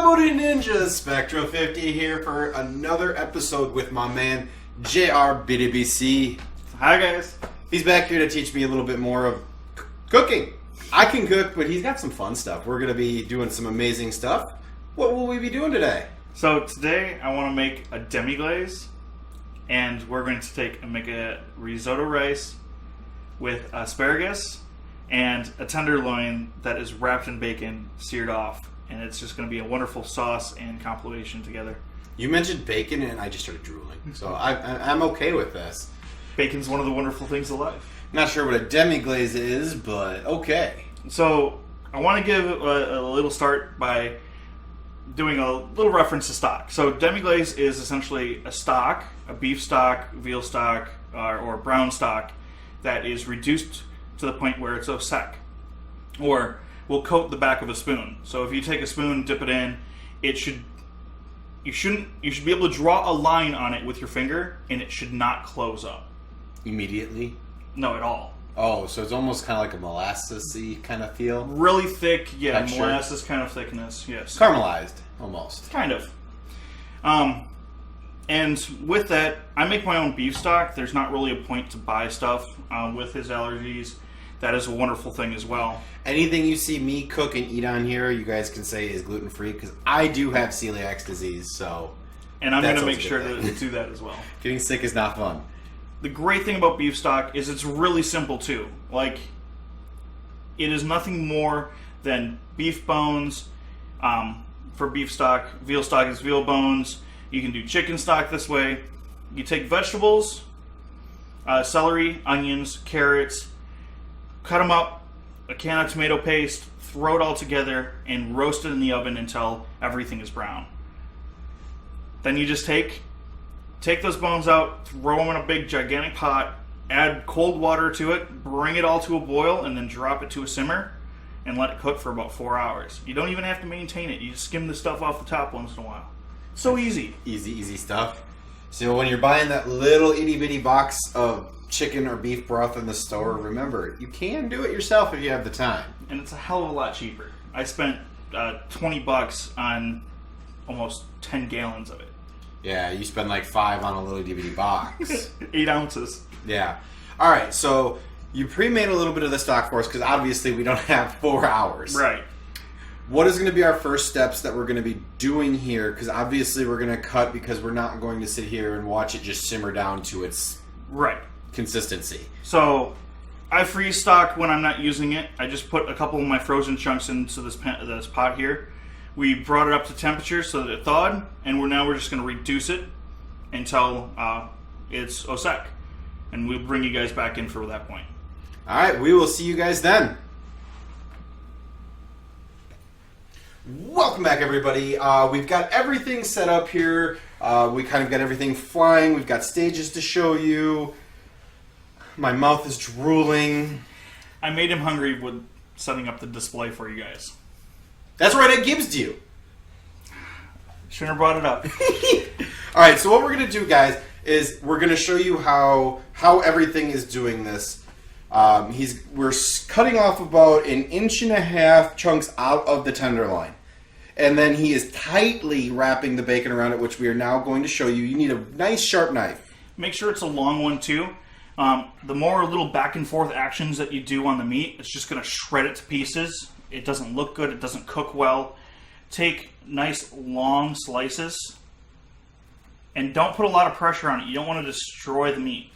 Booty Ninjas? Spectral 50 here for another episode with my man Jrbdbc. Hi guys. He's back here to teach me a little bit more of cooking. I can cook, but he's got some fun stuff. We're going to be doing some amazing stuff. What will we be doing today? So today I want to make a demi-glaze, and we're going to make a risotto rice with asparagus and a tenderloin that is wrapped in bacon, seared off. And it's just going to be a wonderful sauce and compilation together. You mentioned bacon, and I just started drooling. So I'm okay with this. Bacon's one of the wonderful things of life. Not sure what a demi-glaze is, but okay. So I want to give a little start by doing a little reference to stock. So demi-glaze is essentially a stock, a beef stock, veal stock, or brown stock that is reduced to the point where it's au sec, or will coat the back of a spoon. So if you take a spoon, dip it in, you should be able to draw a line on it with your finger, and it should not close up Immediately? No, at all. Oh, so it's almost kind of like a molasses-y kind of feel? Really thick, yeah, texture. Molasses kind of thickness, yes. Caramelized, almost. Kind of. And with that, I make my own beef stock. There's not really a point to buy stuff with his allergies. That is a wonderful thing as well. Anything you see me cook and eat on here, you guys can say is gluten-free, because I do have celiac disease, so... And I'm going to make sure to do that as well. Getting sick is not fun. The great thing about beef stock is it's really simple, too. Like, it is nothing more than beef bones for beef stock. Veal stock is veal bones. You can do chicken stock this way. You take vegetables, celery, onions, carrots, cut them up, a can of tomato paste, throw it all together, and roast it in the oven until everything is brown. Then you just take those bones out, throw them in a big gigantic pot, add cold water to it, bring it all to a boil, and then drop it to a simmer and let it cook for about 4 hours. You don't even have to maintain it. You just skim the stuff off the top once in a while. So easy. Easy stuff. So when you're buying that little itty-bitty box of chicken or beef broth in the store, remember, you can do it yourself if you have the time. And it's a hell of a lot cheaper. I spent $20 on almost 10 gallons of it. Yeah, you spend like $5 on a little itty-bitty box. 8 ounces. Yeah. All right, so you pre-made a little bit of the stock for us because obviously we don't have 4 hours. Right. What is going to be our first steps that we're going to be doing here? Because obviously we're going to cut because we're not going to sit here and watch it just simmer down to its consistency. So I freeze stock when I'm not using it. I just put a couple of my frozen chunks into this pot here. We brought it up to temperature so that it thawed, and we're just going to reduce it until it's au sec. And we'll bring you guys back in for that point. All right, we will see you guys then. Welcome back, everybody. We've got everything set up here. We kind of got everything flying. We've got stages to show you. My mouth is drooling. I made him hungry with setting up the display for you guys. That's right, I gives you. Shouldn't have brought it up. All right, so what we're going to do, guys, is we're going to show you how everything is doing this. We're cutting off about 1.5 inch chunks out of the tenderloin. And then he is tightly wrapping the bacon around it, which we are now going to show you. You need a nice sharp knife. Make sure it's a long one, too. The more little back and forth actions that you do on the meat, it's just going to shred it to pieces. It doesn't look good. It doesn't cook well. Take nice long slices. And don't put a lot of pressure on it. You don't want to destroy the meat.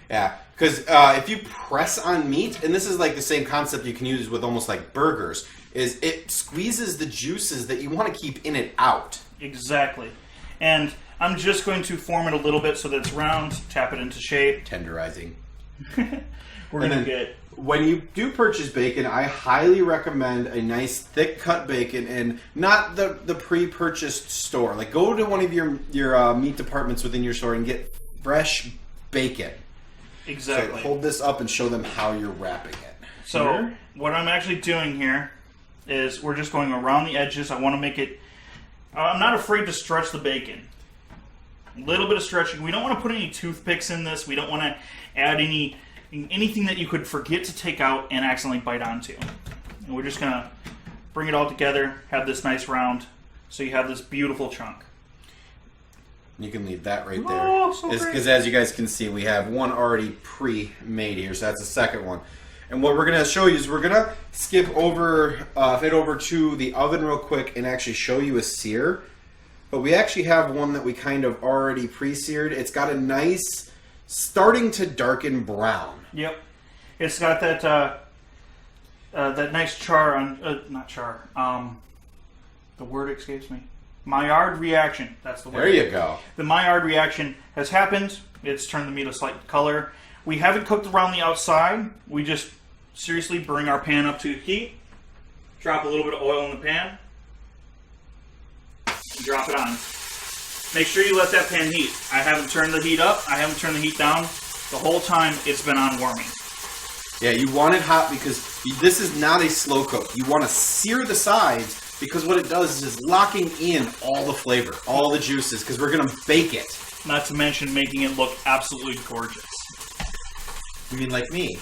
Yeah, because if you press on meat, and this is like the same concept you can use with almost like burgers, is it squeezes the juices that you want to keep in it out. Exactly. And I'm just going to form it a little bit so that it's round, tap it into shape. Tenderizing. We're going to get... When you do purchase bacon, I highly recommend a nice thick cut bacon and not the pre-purchased store. Like go to one of your meat departments within your store and get fresh bacon. Exactly. So hold this up and show them how you're wrapping it. So what I'm actually doing here is we're just going around the edges. I want to make it... I'm not afraid to stretch the bacon. A little bit of stretching. We don't want to put any toothpicks in this. We don't want to add anything that you could forget to take out and accidentally bite onto. And we're just going to bring it all together, have this nice round So you have this beautiful chunk. You can leave that right there. Oh, so great. Because as you guys can see, we have one already pre-made here, so that's the second one. And what we're going to show you is we're going to skip over, head over to the oven real quick and actually show you a sear. But we actually have one that we kind of already pre-seared. It's got a nice, starting to darken brown. Yep. It's got that that nice char on, not char, the word escapes me. Maillard reaction. That's the word. There you go. The Maillard reaction has happened. It's turned the meat a slight color. We haven't cooked around the outside. We just seriously bring our pan up to heat. Drop a little bit of oil in the pan. And drop it on. Make sure you let that pan heat. I haven't turned the heat up. I haven't turned the heat down. The whole time it's been on warming. Yeah, you want it hot because this is not a slow cook. You want to sear the sides because what it does is locking in all the flavor, all the juices, because we're going to bake it. Not to mention making it look absolutely gorgeous. You mean like me?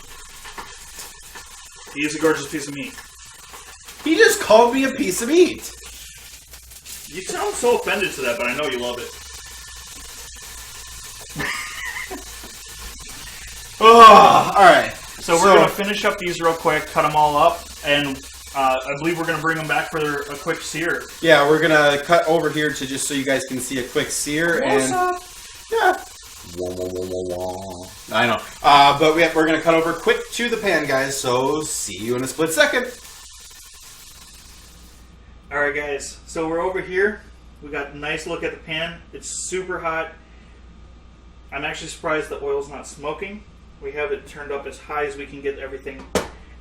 He is a gorgeous piece of meat. He just called me a piece of meat. You sound so offended to that, but I know you love it. Oh, all right. So we're going to finish up these real quick, cut them all up, and I believe we're going to bring them back for a quick sear. Yeah, we're going to cut over here to just so you guys can see a quick sear. Close up. Yeah. I know. But we're going to cut over quick to the pan, guys, so see you in a split second. Alright, guys. So we're over here. We got a nice look at the pan. It's super hot. I'm actually surprised the oil's not smoking. We have it turned up as high as we can get everything,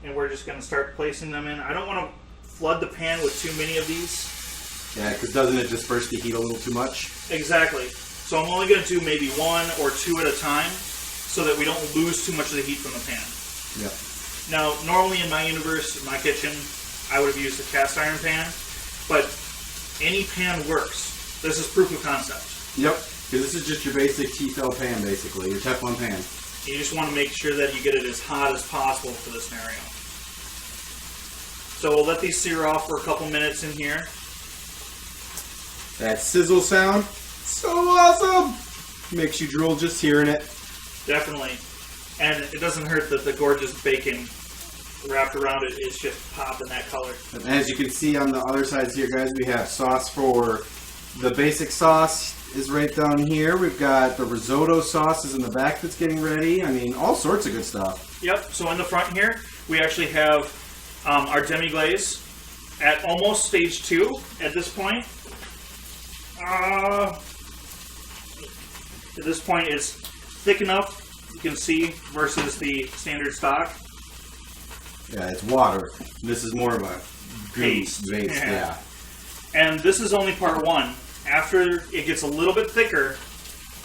and we're just going to start placing them in. I don't want to flood the pan with too many of these. Yeah, because doesn't it disperse the heat a little too much? Exactly. So I'm only going to do maybe one or two at a time so that we don't lose too much of the heat from the pan. Yep. Now, normally in my universe, in my kitchen, I would have used a cast iron pan, but any pan works. This is proof of concept. Yep, because this is just your basic T-fil pan, basically, your Teflon pan. You just want to make sure that you get it as hot as possible for this scenario. So we'll let these sear off for a couple minutes in here. That sizzle sound, so awesome! Makes you drool just hearing it. Definitely. And it doesn't hurt that the gorgeous bacon wrapped around it is just popping that color. And as you can see on the other sides here, guys, we have sauce for the basic sauce is right down here. We've got the risotto sauce is in the back that's getting ready. I mean, all sorts of good stuff. Yep, so in the front here, we actually have our demi-glaze at almost stage 2 at this point. At this point, it's thick enough, you can see, versus the standard stock. Yeah, it's water. This is more of a Paste. Yeah. And this is only part 1. After it gets a little bit thicker,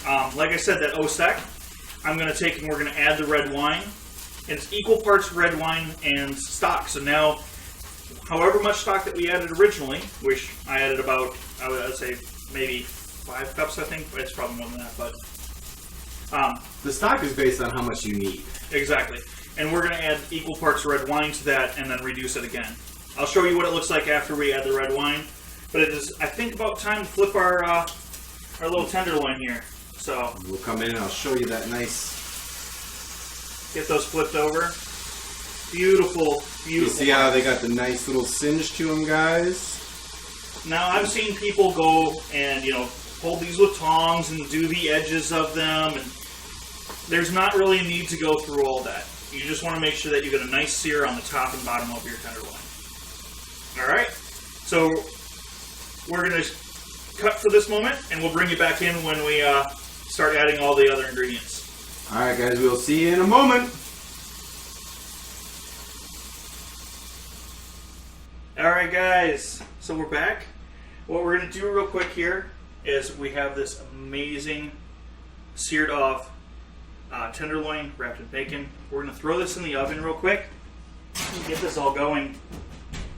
like I said, that O-stack, I'm going to take and we're going to add the red wine. And it's equal parts red wine and stock. So now, however much stock that we added originally, which I added about, I would say, maybe 5 cups, I think. It's probably more than that, but... the stock is based on how much you need. Exactly. And we're going to add equal parts red wine to that and then reduce it again. I'll show you what it looks like after we add the red wine. But it is, I think, about time to flip our little tenderloin here. So we'll come in and I'll show you that nice. Get those flipped over. Beautiful, beautiful. You see how they got the nice little singe to them, guys? Now I've seen people go and hold these with tongs and do the edges of them, and there's not really a need to go through all that. You just want to make sure that you get a nice sear on the top and bottom of your tenderloin. All right, so. We're going to cut for this moment, and we'll bring you back in when we start adding all the other ingredients. All right, guys, we'll see you in a moment. All right, guys, so we're back. What we're going to do real quick here is we have this amazing seared off tenderloin wrapped in bacon. We're going to throw this in the oven real quick and get this all going.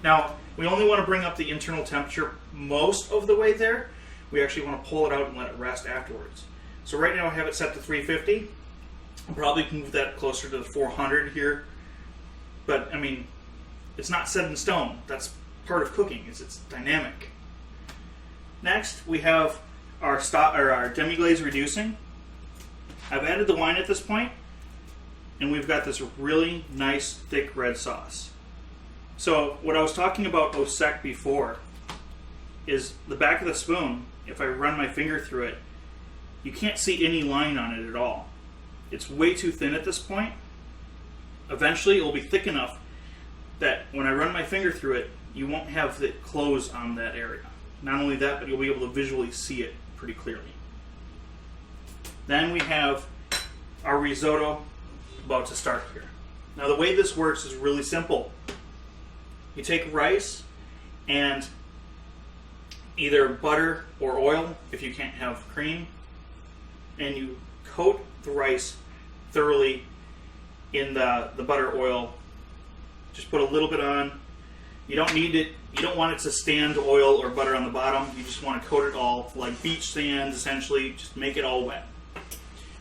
Now, we only want to bring up the internal temperature most of the way there. We actually want to pull it out and let it rest afterwards. So right now I have it set to 350. I'll probably move that closer to the 400 here. But, I mean, it's not set in stone. That's part of cooking, is it's dynamic. Next, we have our demi-glaze reducing. I've added the wine at this point, and we've got this really nice thick red sauce. So what I was talking about au sec before is the back of the spoon. If I run my finger through it, you can't see any line on it at all. It's way too thin at this point. Eventually it will be thick enough that when I run my finger through it, you won't have it close on that area. Not only that, but you'll be able to visually see it pretty clearly. Then we have our risotto about to start here. Now the way this works is really simple. You take rice and either butter or oil, if you can't have cream, and you coat the rice thoroughly in the butter oil. Just put a little bit on. You don't need it. You don't want it to stand oil or butter on the bottom. You just want to coat it all like beach sand, essentially. Just make it all wet.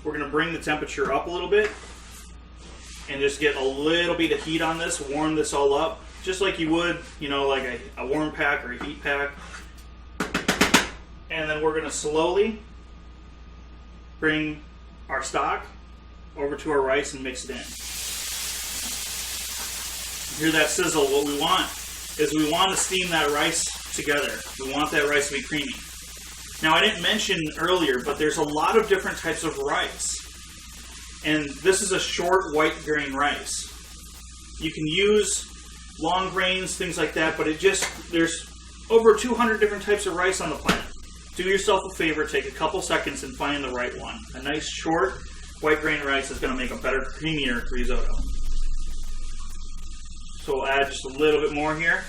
We're going to bring the temperature up a little bit and just get a little bit of heat on this, warm this all up, just like you would, like a warm pack or a heat pack. And then we're going to slowly bring our stock over to our rice and mix it in. Hear that sizzle? What we want is we want to steam that rice together. We want that rice to be creamy. Now, I didn't mention earlier, but there's a lot of different types of rice. And this is a short white grain rice. You can use long grains, things like that, but there's over 200 different types of rice on the planet. Do yourself a favor, take a couple seconds and find the right one. A nice short white grain rice is going to make a better, creamier risotto. So we'll add just a little bit more here.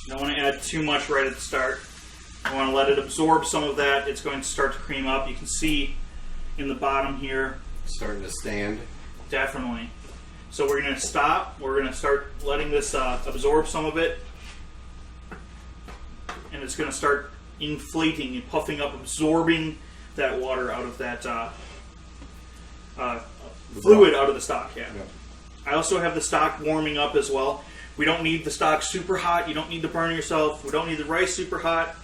You don't want to add too much right at the start. You want to let it absorb some of that. It's going to start to cream up. You can see in the bottom here. Starting to stand. Definitely. So we're going to stop. We're going to start letting this absorb some of it. And it's going to start inflating and puffing up, absorbing that water out of that fluid out of the stock. Yeah. I also have the stock warming up as well. We don't need the stock super hot. You don't need to burn yourself. We don't need the rice super hot.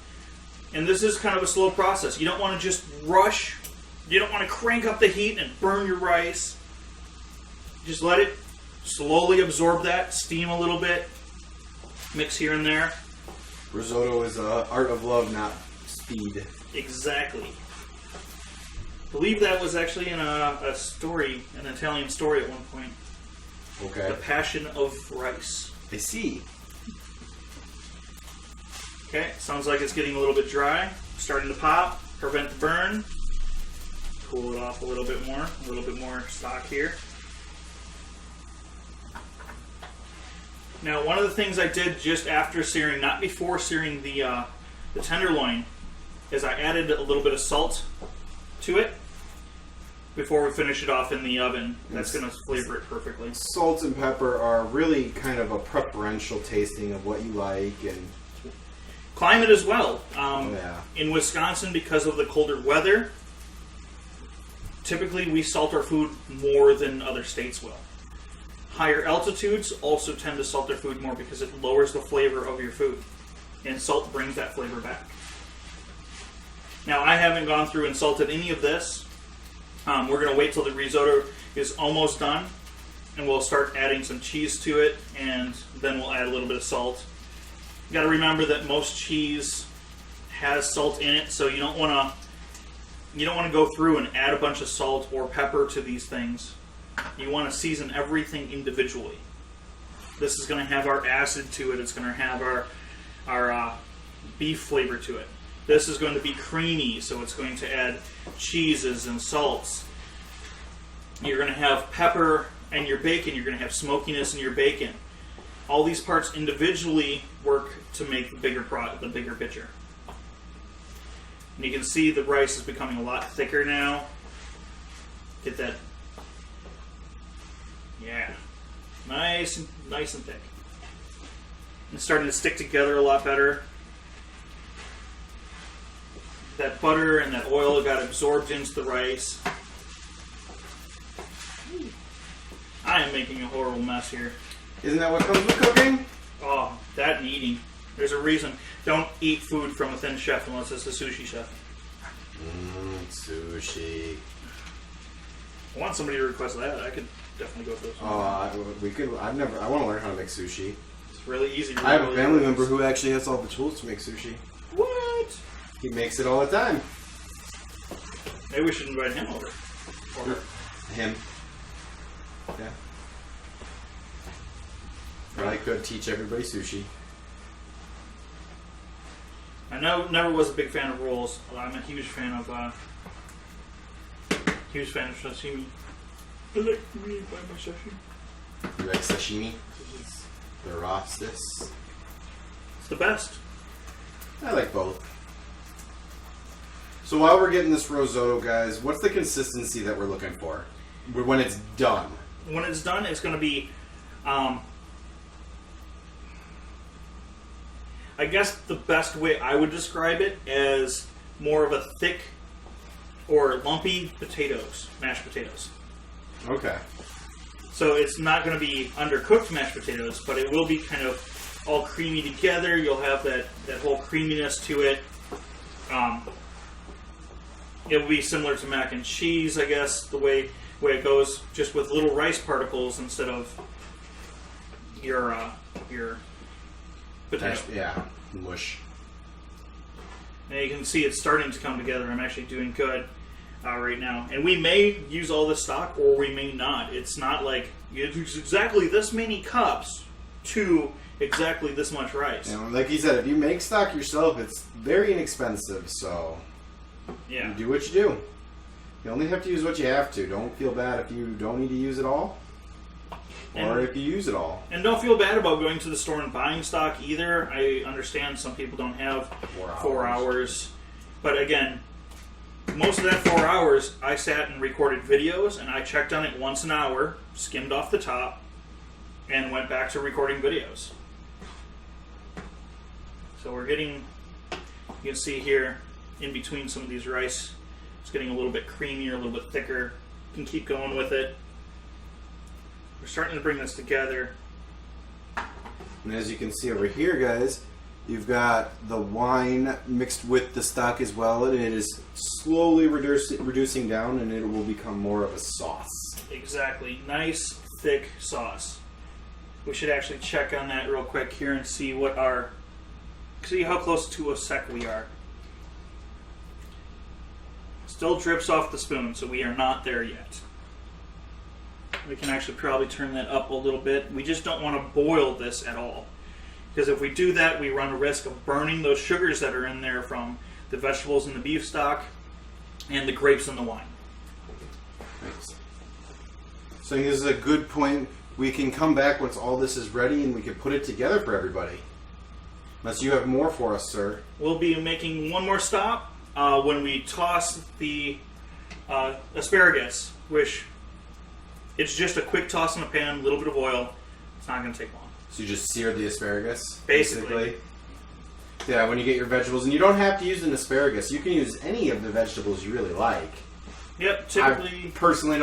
And this is kind of a slow process. You don't want to just rush. You don't want to crank up the heat and burn your rice. Just let it slowly absorb that, steam a little bit, mix here and there. Risotto is an art of love, not speed. Exactly. I believe that was actually in a story, an Italian story at one point. Okay. The Passion of Rice. I see. Okay, sounds like it's getting a little bit dry. Starting to pop. Prevent the burn. Cool it off a little bit more stock here. Now, one of the things I did just after searing, not before searing the tenderloin, is I added a little bit of salt to it before we finish it off in the oven. That's going to flavor it perfectly. Salt and pepper are really kind of a preferential tasting of what you like, and climate as well. Yeah. In Wisconsin, because of the colder weather, typically we salt our food more than other states will. Higher altitudes also tend to salt their food more because it lowers the flavor of your food. And salt brings that flavor back. Now, I haven't gone through and salted any of this. We're going to wait till the risotto is almost done. And we'll start adding some cheese to it. And then we'll add a little bit of salt. You got to remember that most cheese has salt in it. So you don't want to go through and add a bunch of salt or pepper to these things. You want to season everything individually. This is going to have our acid to it. It's going to have our beef flavor to it. This is going to be creamy, so it's going to add cheeses and salts. You're going to have pepper and your bacon. You're going to have smokiness in your bacon. All these parts individually work to make the bigger picture. And you can see the rice is becoming a lot thicker now. Get that. Yeah, nice and thick. It's starting to stick together a lot better. That butter and that oil got absorbed into the rice. I am making a horrible mess here. Isn't that what comes with cooking? Oh, that and eating. There's a reason. Don't eat food from a thin chef unless it's a sushi chef. Sushi. I want somebody to request that. I could definitely go for this one. We could. I want to learn how to make sushi. It's really easy. I have a family member who actually has all the tools to make sushi. What? He makes it all the time. Maybe we should invite him over. Or her. Him. Yeah. Probably could teach everybody sushi. I never was a big fan of rolls. I'm a huge fan of sashimi. I like to eat by my sashimi. You like sashimi? The rawstis? It's the best. I like both. So while we're getting this risotto, guys, what's the consistency that we're looking for when it's done? When it's done, it's going to be, I guess the best way I would describe it as more of a thick or lumpy potatoes, mashed potatoes. Okay. So it's not going to be undercooked mashed potatoes, but it will be kind of all creamy together. You'll have that whole creaminess to it. It will be similar to mac and cheese, I guess, the way it goes, just with little rice particles instead of your potato. Yeah, mush. And you can see it's starting to come together. I'm actually doing good right now. And we may use all this stock or we may not. It's not like you use exactly this many cups to exactly this much rice. And like you said, if you make stock yourself, it's very inexpensive, so yeah. You do what you do. You only have to use what you have to. Don't feel bad if you don't need to use it all. Or if you use it all. And don't feel bad about going to the store and buying stock either. I understand some people don't have 4 hours. But again, most of that 4 hours, I sat and recorded videos, and I checked on it once an hour, skimmed off the top, and went back to recording videos. So we're getting, you can see here, in between some of these rice, it's getting a little bit creamier, a little bit thicker. You can keep going with it. We're starting to bring this together. And as you can see over here, guys, you've got the wine mixed with the stock as well, and it is slowly reducing down, and it will become more of a sauce. Exactly. Nice, thick sauce. We should actually check on that real quick here and see how close to a sec we are. Still drips off the spoon, so we are not there yet. We can actually probably turn that up a little bit. We just don't want to boil this at all. Because if we do that, we run a risk of burning those sugars that are in there from the vegetables in the beef stock and the grapes in the wine. Thanks. So this is a good point. We can come back once all this is ready and we can put it together for everybody. Unless you have more for us, sir. We'll be making one more stop when we toss the asparagus, which it's just a quick toss in a pan, a little bit of oil. It's not going to take long. So you just sear the asparagus? Basically. Yeah, when you get your vegetables. And you don't have to use an asparagus. You can use any of the vegetables you really like. Yep, typically... I personally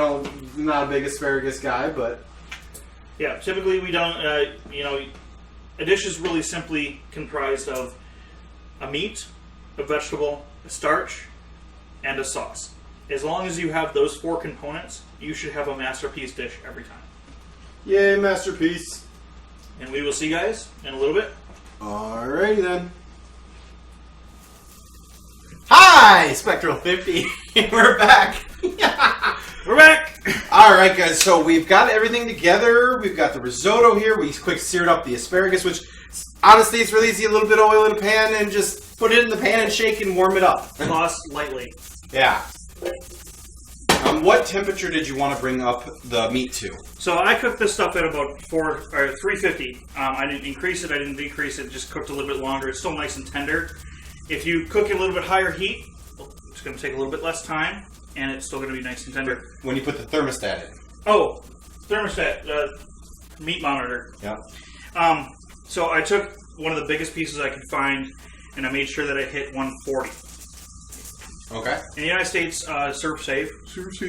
not a big asparagus guy, but... Yeah, typically we don't, a dish is really simply comprised of a meat, a vegetable, a starch, and a sauce. As long as you have those 4 components, you should have a masterpiece dish every time. Yay, masterpiece. And we will see you guys in a little bit. Alrighty then. Hi, Spectral 50. We're back. We're back. Alright guys, so we've got everything together. We've got the risotto here. We quick seared up the asparagus, which honestly it's really easy. A little bit of oil in a pan and just put it in the pan and shake and warm it up. Toss lightly. Yeah. What temperature did you want to bring up the meat to? So I cooked this stuff at about 350. I didn't increase it, I didn't decrease it, just cooked a little bit longer. It's still nice and tender. If you cook it a little bit higher heat, it's going to take a little bit less time, and it's still going to be nice and tender. When you put the thermostat in? Oh, thermostat, meat monitor. Yeah. So I took one of the biggest pieces I could find, and I made sure that I hit 140. Okay. In the United States, ServSafe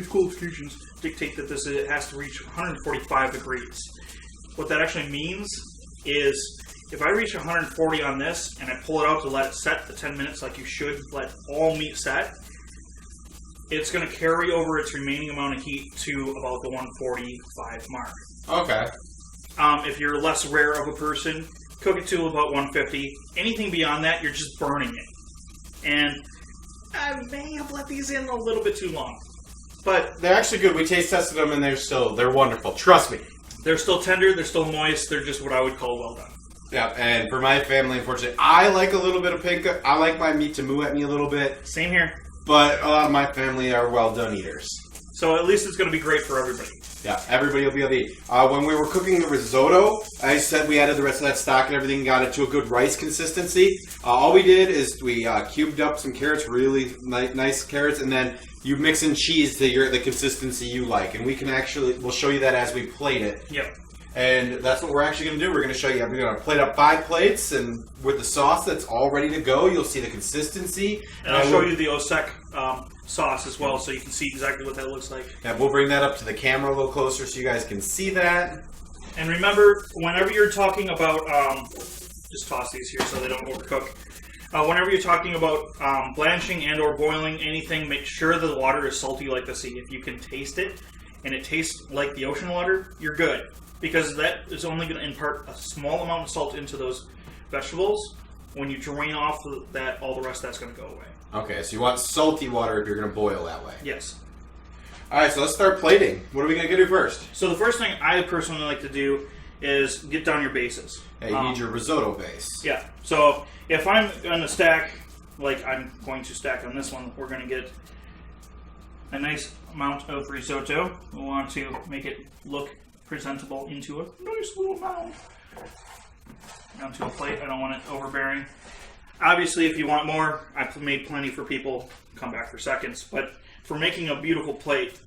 qualifications dictate that it has to reach 145 degrees. What that actually means is if I reach 140 on this and I pull it out to let it set the 10 minutes like you should let all meat set, it's going to carry over its remaining amount of heat to about the 145 mark. Okay. If you're less rare of a person, cook it to about 150. Anything beyond that, you're just burning it. And I may have let these in a little bit too long. But they're actually good. We taste tested them and they're wonderful. Trust me. They're still tender, they're still moist, they're just what I would call well done. Yeah, and for my family, unfortunately, I like a little bit of pink. I like my meat to moo at me a little bit. Same here. But a lot of my family are well done eaters. So at least it's going to be great for everybody. Yeah, everybody will be able to eat. When we were cooking the risotto, I said we added the rest of that stock and everything, got it to a good rice consistency. All we did is we cubed up some carrots, really nice carrots, and then you mix in cheese to the consistency you like. And we'll show you that as we plate it. Yep. And that's what we're actually going to do. We're going to show you. We're going to plate up 5 plates, and with the sauce that's all ready to go, you'll see the consistency. And I'll show you the Osek sauce as well, so you can see exactly what that looks like. Yeah, we'll bring that up to the camera a little closer so you guys can see that. And remember, whenever you're talking about, just toss these here so they don't overcook. Whenever you're talking about blanching and or boiling anything, make sure that the water is salty like the sea. If you can taste it, and it tastes like the ocean water, you're good. Because that is only going to impart a small amount of salt into those vegetables. When you drain off that, all the rest of that's going to go away. Okay, so you want salty water if you're going to boil that way. Yes. All right, so let's start plating. What are we going to do first? So the first thing I personally like to do is get down your bases. Yeah, you need your risotto base. Yeah. So if I'm going to stack, like I'm going to stack on this one, we're going to get a nice amount of risotto. We want to make it look presentable into a nice little mound. Onto a plate. I don't want it overbearing. Obviously, if you want more, I've made plenty for people. Come back for seconds. But for making a beautiful plate,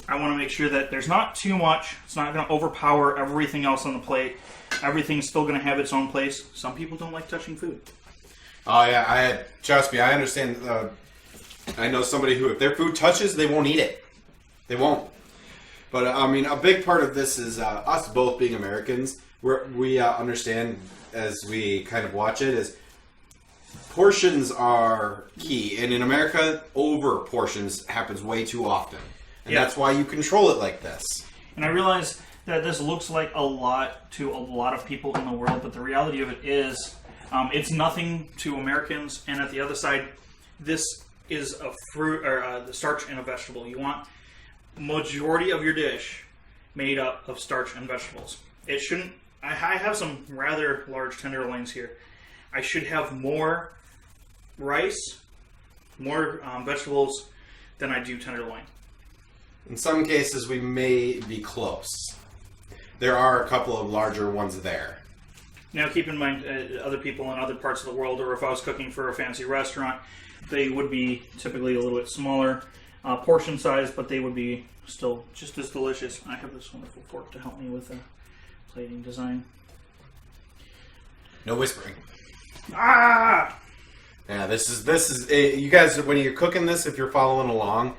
I want to make sure that there's not too much. It's not going to overpower everything else on the plate. Everything's still going to have its own place. Some people don't like touching food. Oh yeah, trust me, I understand. I know somebody who, if their food touches, they won't eat it. They won't. But I mean, a big part of this is us both being Americans. We understand as we kind of watch it is portions are key, and in America, over portions happens way too often, and that's why you control it like this. And I realize that this looks like a lot to a lot of people in the world, but the reality of it is, it's nothing to Americans. And at the other side, this is a fruit or the starch in a vegetable. You want majority of your dish made up of starch and vegetables. It shouldn't. I have some rather large tenderloins here. I should have more rice, more vegetables than I do tenderloin. In some cases, we may be close. There are a couple of larger ones there. Now, keep in mind, other people in other parts of the world, or if I was cooking for a fancy restaurant, they would be typically a little bit smaller portion size, but they would be still just as delicious. I have this wonderful fork to help me with the plating design. No whispering. Ah! Yeah, this is you guys, when you're cooking this, if you're following along,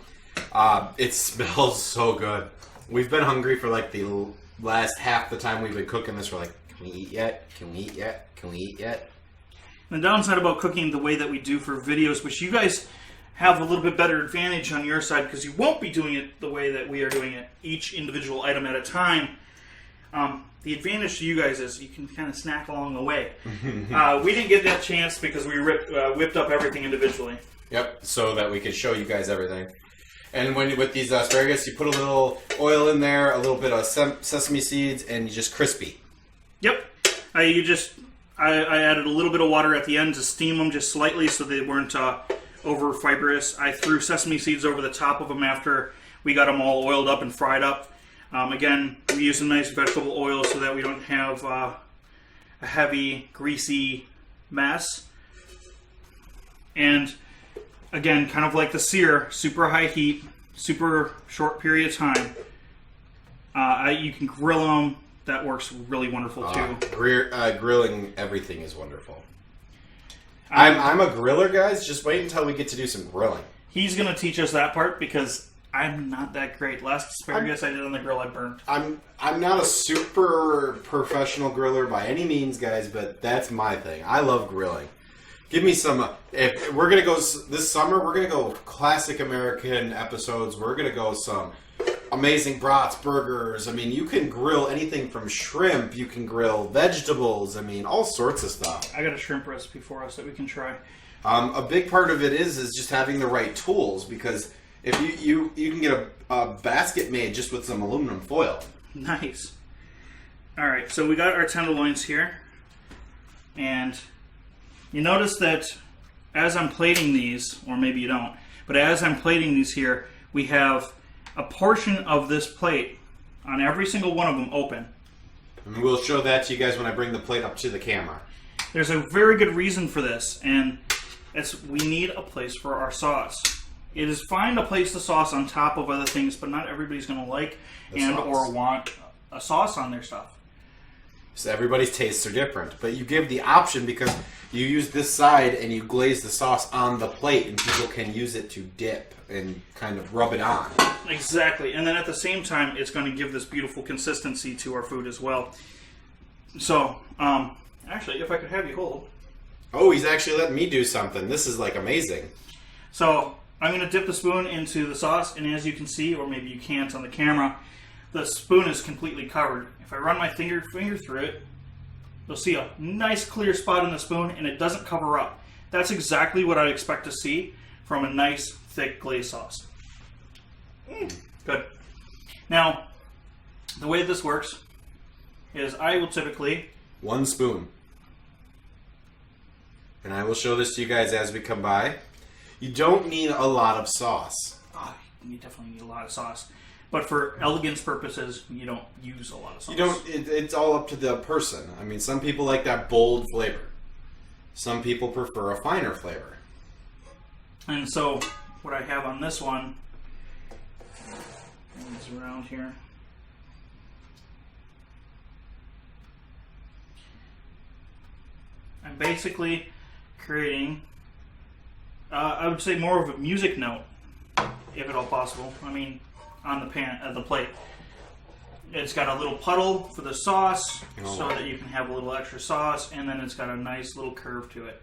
it smells so good. We've been hungry for like the last half the time we've been cooking this. We're like, can we eat yet? Can we eat yet? Can we eat yet? The downside about cooking the way that we do for videos, which you guys have a little bit better advantage on your side because you won't be doing it the way that we are doing it, each individual item at a time. The advantage to you guys is you can kind of snack along the way. We didn't get that chance because we whipped up everything individually. Yep, so that we could show you guys everything. And when with these asparagus, you put a little oil in there, a little bit of sesame seeds, and you just crispy. Yep. I added a little bit of water at the end to steam them just slightly so they weren't over fibrous. I threw sesame seeds over the top of them after we got them all oiled up and fried up. Again, we use a nice vegetable oil so that we don't have a heavy, greasy mess. And again, kind of like the sear, super high heat, super short period of time. You can grill them. That works really wonderful too. Grilling everything is wonderful. I'm a griller, guys. Just wait until we get to do some grilling. He's going to teach us that part because I'm not that great. Last asparagus I did on the grill, I burnt. I'm not a super professional griller by any means, guys, but that's my thing. I love grilling. Give me some. If we're gonna go this summer, we're gonna go classic American episodes. We're gonna go some amazing brats, burgers. I mean, you can grill anything from shrimp. You can grill vegetables. I mean, all sorts of stuff. I got a shrimp recipe for us that we can try. A big part of it is just having the right tools, because if you can get a basket made just with some aluminum foil. Nice. All right, so we got our tenderloins here, and you notice that as I'm plating these, or maybe you don't, but as I'm plating these here, we have a portion of this plate on every single one of them open. And we'll show that to you guys when I bring the plate up to the camera. There's a very good reason for this, and we need a place for our sauce. It is fine to place the sauce on top of other things, but not everybody's going to like or want a sauce on their stuff. So everybody's tastes are different, but you give the option because you use this side and you glaze the sauce on the plate, and people can use it to dip and kind of rub it on. Exactly, and then at the same time, it's going to give this beautiful consistency to our food as well. So, actually, if I could have you hold. Oh, he's actually letting me do something. This is like amazing. So, I'm going to dip the spoon into the sauce, and as you can see, or maybe you can't on the camera, the spoon is completely covered. If I run my finger through it, you'll see a nice clear spot in the spoon, and it doesn't cover up. That's exactly what I'd expect to see from a nice, thick glaze sauce. Good. Now, the way this works is I will typically... 1 spoon. And I will show this to you guys as we come by. You don't need a lot of sauce. Oh, you definitely need a lot of sauce. But for elegance purposes, you don't use a lot of sauce. You don't. It's all up to the person. I mean, some people like that bold flavor. Some people prefer a finer flavor. And so, what I have on this one is around here. I'm basically creating, I would say, more of a music note, if at all possible. I mean, on the plate. It's got a little puddle for the sauce, so that you can have a little extra sauce, and then it's got a nice little curve to it.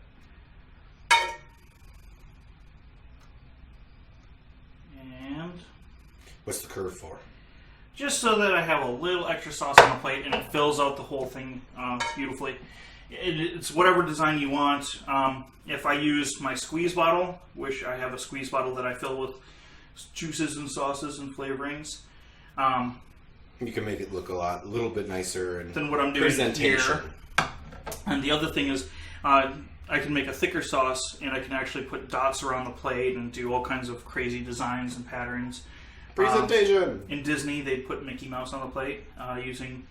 And what's the curve for? Just so that I have a little extra sauce on the plate, and it fills out the whole thing beautifully. It's whatever design you want. If I use my squeeze bottle, which I have a squeeze bottle that I fill with juices and sauces and flavorings, you can make it look a little bit nicer and than what I'm doing here. And the other thing is, I can make a thicker sauce, and I can actually put dots around the plate and do all kinds of crazy designs and patterns. Presentation. In Disney, they put Mickey Mouse on the plate using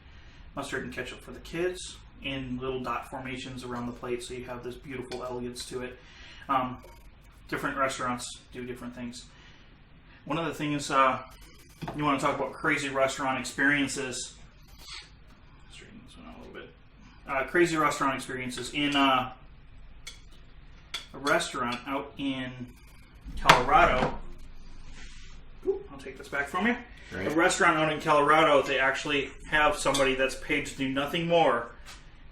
mustard and ketchup for the kids in little dot formations around the plate, so you have this beautiful elegance to it. Different restaurants do different things. One of the things you want to talk about crazy restaurant experiences. Straighten this one out a little bit. Crazy restaurant experiences in a restaurant out in Colorado. Ooh, I'll take this back from you. Right. A restaurant out in Colorado, they actually have somebody that's paid to do nothing more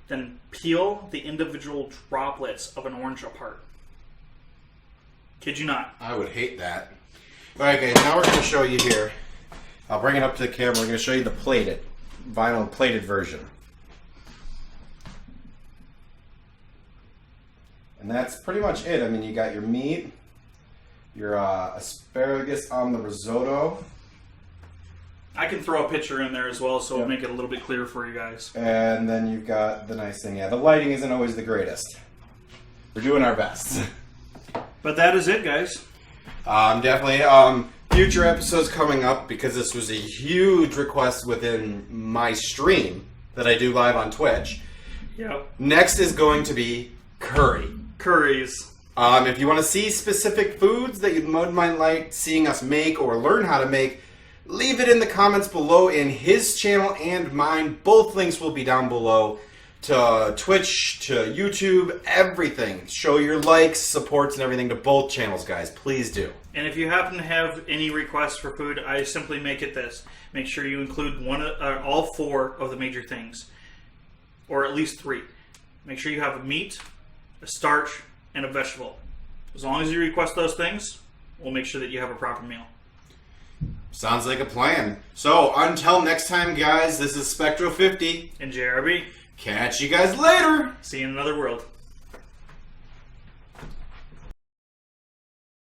than peel the individual droplets of an orange apart. Kid you not. I would hate that. Alright guys, now we're going to show you here. I'll bring it up to the camera. We're going to show you the vinyl plated version. And that's pretty much it. I mean, you got your meat, your asparagus on the risotto. I can throw a picture in there as well, so it'll make it a little bit clearer for you guys. And then you've got the nice thing. Yeah, the lighting isn't always the greatest. We're doing our best. But that is it, guys. Definitely. Future episodes coming up, because this was a huge request within my stream that I do live on Twitch. Yep. Next is going to be curry. Curries. If you want to see specific foods that you might like seeing us make or learn how to make, leave it in the comments below in his channel and mine. Both links will be down below. to Twitch, to YouTube, everything. Show your likes, supports, and everything to both channels, guys. Please do. And if you happen to have any requests for food, I simply make it this. Make sure you include all 4 of the major things, or at least 3. Make sure you have a meat, a starch, and a vegetable. As long as you request those things, we'll make sure that you have a proper meal. Sounds like a plan. So, until next time, guys, this is Spectro50. And JRB. Catch you guys later! See you in another world.